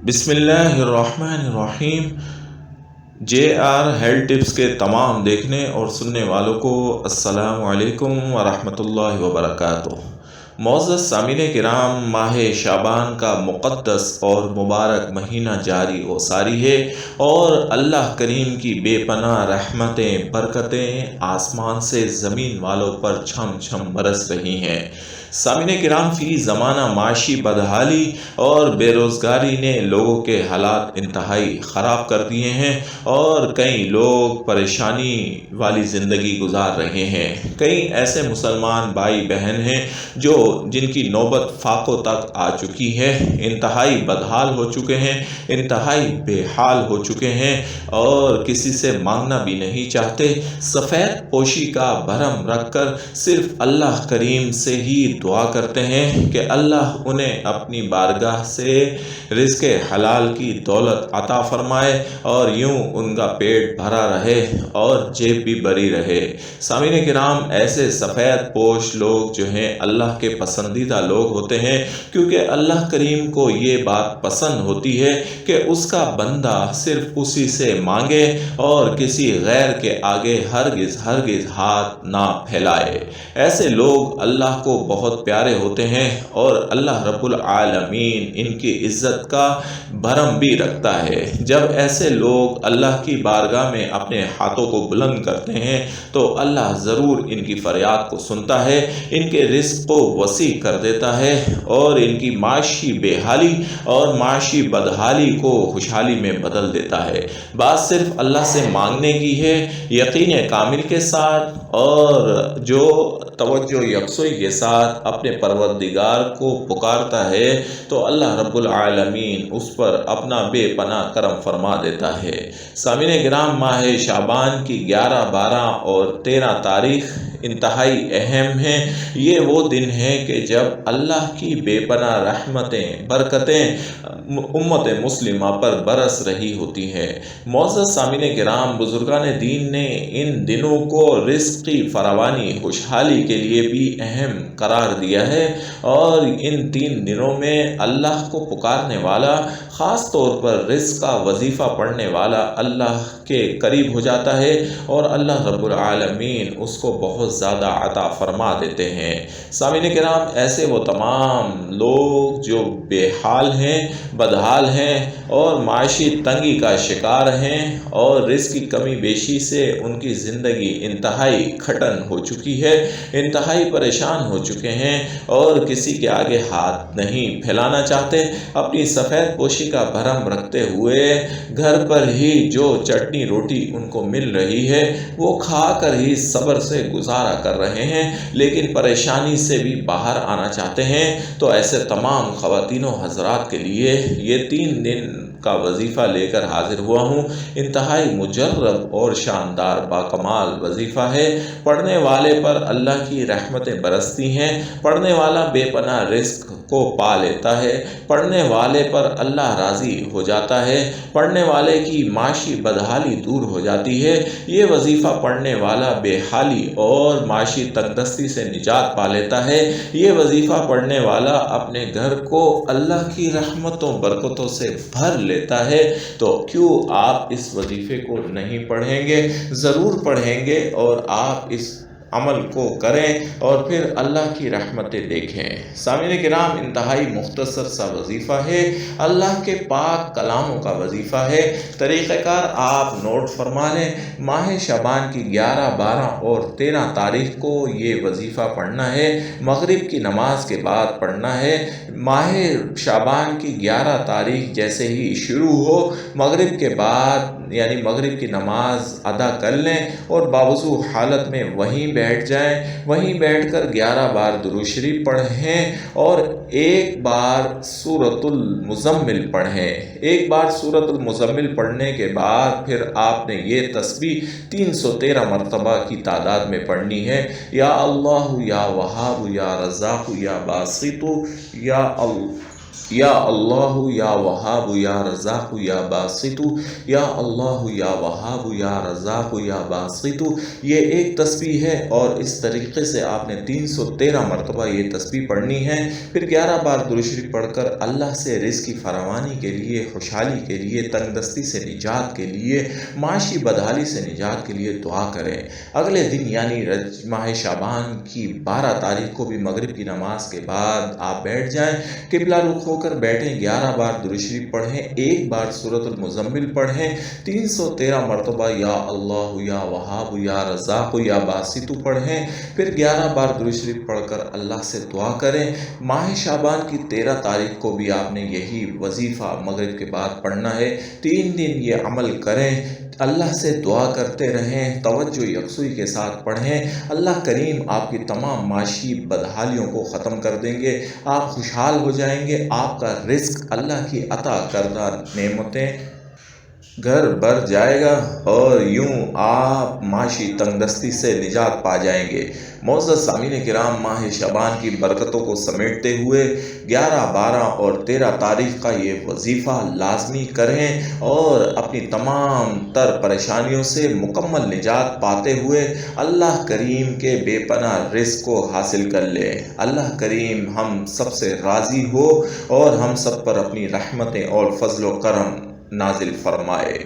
بسم اللہ الرحمن الرحیم۔ جے آر ہیلتھ ٹپس کے تمام دیکھنے اور سننے والوں کو السلام علیکم ورحمۃ اللہ وبرکاتہ۔ معزز سامعین کرام، ماہ شعبان کا مقدس اور مبارک مہینہ جاری و ساری ہے اور اللہ کریم کی بے پناہ رحمتیں برکتیں آسمان سے زمین والوں پر چھم چھم برس رہی ہیں۔ سامعین کرام، فی زمانہ معاشی بدحالی اور بے روزگاری نے لوگوں کے حالات انتہائی خراب کر دیے ہیں اور کئی لوگ پریشانی والی زندگی گزار رہے ہیں۔ کئی ایسے مسلمان بھائی بہن ہیں جن کی نوبت فاقوں تک آ چکی ہے، انتہائی بدحال ہو چکے ہیں، انتہائی بے حال ہو چکے ہیں اور کسی سے مانگنا بھی نہیں چاہتے۔ سفید پوشی کا بھرم رکھ کر صرف اللہ کریم سے ہی دعا کرتے ہیں کہ اللہ انہیں اپنی بارگاہ سے رزق حلال کی دولت عطا فرمائے اور یوں ان کا پیٹ بھرا رہے اور جیب بھی بری رہے۔ سامعین کرام، ایسے سفید پوش لوگ جو ہیں اللہ کے پسندیدہ لوگ ہوتے ہیں، کیونکہ اللہ کریم کو یہ بات پسند ہوتی ہے کہ اس کا بندہ صرف اسی سے مانگے اور کسی غیر کے آگے ہرگز ہاتھ نہ پھیلائے۔ ایسے لوگ اللہ کو بہت پیارے ہوتے ہیں اور اللہ رب العالمین ان کی عزت کا بھرم بھی رکھتا ہے۔ جب ایسے لوگ اللہ کی بارگاہ میں اپنے ہاتھوں کو بلند کرتے ہیں تو اللہ ضرور ان کی فریاد کو سنتا ہے، ان کے رزق کو وسیع کر دیتا ہے اور ان کی معاشی بے حالی اور معاشی بدحالی کو خوشحالی میں بدل دیتا ہے۔ بات صرف اللہ سے مانگنے کی ہے، یقین کامل کے ساتھ اور جو توجہ یکسوئی کے ساتھ اپنے پروردگار کو پکارتا ہے تو اللہ رب العالمین اس پر اپنا بے پناہ کرم فرما دیتا ہے۔ سامعین کرام، ماہ شعبان کی 11، 12 اور 13 تاریخ انتہائی اہم ہیں۔ یہ وہ دن ہیں کہ جب اللہ کی بے پناہ رحمتیں برکتیں امت مسلمہ پر برس رہی ہوتی ہیں۔ معزز سامعین کرام، بزرگان دین نے ان دنوں کو رزق کی فراوانی خوشحالی کے لیے بھی اہم قرار دیا ہے اور ان 3 دنوں میں اللہ کو پکارنے والا، خاص طور پر رزق کا وظیفہ پڑھنے والا اللہ کے قریب ہو جاتا ہے اور اللہ رب العالمین اس کو بہت زیادہ عطا فرما دیتے ہیں۔ سامعین کرام، ایسے وہ تمام لوگ جو بے حال ہیں، بدحال ہیں اور معاشی تنگی کا شکار ہیں اور رزق کی کمی بیشی سے ان کی زندگی انتہائی کھٹن ہو چکی ہے، انتہائی پریشان ہو چکے ہیں اور کسی کے آگے ہاتھ نہیں پھیلانا چاہتے، اپنی سفید پوشی کا بھرم رکھتے ہوئے گھر پر ہی جو چٹنی روٹی ان کو مل رہی ہے وہ کھا کر ہی صبر سے گزارا کر رہے ہیں، لیکن پریشانی سے بھی باہر آنا چاہتے ہیں۔ تو ایسے تمام خواتین و حضرات کے لیے یہ 3 دن کا وظیفہ لے کر حاضر ہوا ہوں۔ انتہائی مجرب اور شاندار باکمال وظیفہ ہے۔ پڑھنے والے پر اللہ کی رحمتیں برستی ہیں، پڑھنے والا بے پناہ رزق کو پا لیتا ہے، پڑھنے والے پر اللہ راضی ہو جاتا ہے، پڑھنے والے کی معاشی بدحالی دور ہو جاتی ہے۔ یہ وظیفہ پڑھنے والا بے حالی اور معاشی تنگدستی سے نجات پا لیتا ہے۔ یہ وظیفہ پڑھنے والا اپنے گھر کو اللہ کی رحمتوں برکتوں سے بھر لیتا ہے۔ تو کیوں آپ اس وظیفے کو نہیں پڑھیں گے؟ ضرور پڑھیں گے اور آپ اس عمل کو کریں اور پھر اللہ کی رحمتیں دیکھیں۔ سامعین کرام، انتہائی مختصر سا وظیفہ ہے، اللہ کے پاک کلاموں کا وظیفہ ہے۔ طریقہ کار آپ نوٹ فرما لیں۔ ماہ شعبان کی 11، 12 اور 13 تاریخ کو یہ وظیفہ پڑھنا ہے، مغرب کی نماز کے بعد پڑھنا ہے۔ ماہ شعبان کی 11 تاریخ جیسے ہی شروع ہو، مغرب کے بعد یعنی مغرب کی نماز ادا کر لیں اور باوضو حالت میں وہیں بیٹھ جائیں، وہیں بیٹھ کر 11 بار درود شریف پڑھیں اور ایک بار سورۃ المزمل پڑھیں۔ ایک بار سورۃ المزمل پڑھنے کے بعد پھر آپ نے یہ تسبیح 313 مرتبہ کی تعداد میں پڑھنی ہے۔ یا اللہ یا وہاب یا رزاق یا باسط یا اللہ یا اللہ یا وہاب یا رزاق یا باسط، یا اللہ یا وہاب یا رزاق یا باسط، یہ ایک تسبیح ہے، اور اس طریقے سے آپ نے 313 مرتبہ یہ تسبیح پڑھنی ہے۔ پھر 11 بار درود شریف پڑھ کر اللہ سے رزق کی فراوانی کے لیے، خوشحالی کے لیے، تنگ دستی سے نجات کے لیے، معاشی بدحالی سے نجات کے لیے دعا کریں۔ اگلے دن یعنی ماہ شعبان کی 12 تاریخ کو بھی مغرب کی نماز کے بعد آپ بیٹھ جائیں، قبلہ رخ ہو کر بیٹھیں، 11 بار درود شریف پڑھیں، 1 بار سورۃ المزمل پڑھیں، 313 مرتبہ یا اللہ یا وہاب یا رزاق یا باسط پڑھیں، پھر 11 بار درود شریف پڑھ کر اللہ سے دعا کریں۔ ماہ شعبان کی 13 تاریخ کو بھی آپ نے یہی وظیفہ مغرب کے بعد پڑھنا ہے، 3 دن یہ عمل کریں، اللہ سے دعا کرتے رہیں، توجہ یکسوئی کے ساتھ پڑھیں، اللہ کریم آپ کی تمام معاشی بدحالیوں کو ختم کر دیں گے، آپ خوشحال ہو جائیں گے، آپ کا رزق اللہ کی عطا کردہ نعمتیں گھر بھر جائے گا، اور یوں آپ معاشی تنگ دستی سے نجات پا جائیں گے۔ معزز سامعین کرام، ماہ شعبان کی برکتوں کو سمیٹتے ہوئے 11، 12 اور 13 تاریخ کا یہ وظیفہ لازمی کریں، اور اپنی تمام تر پریشانیوں سے مکمل نجات پاتے ہوئے اللہ کریم کے بے پناہ رزق کو حاصل کر لیں۔ اللہ کریم ہم سب سے راضی ہو اور ہم سب پر اپنی رحمتیں اور فضل و کرم نازل فرمائے۔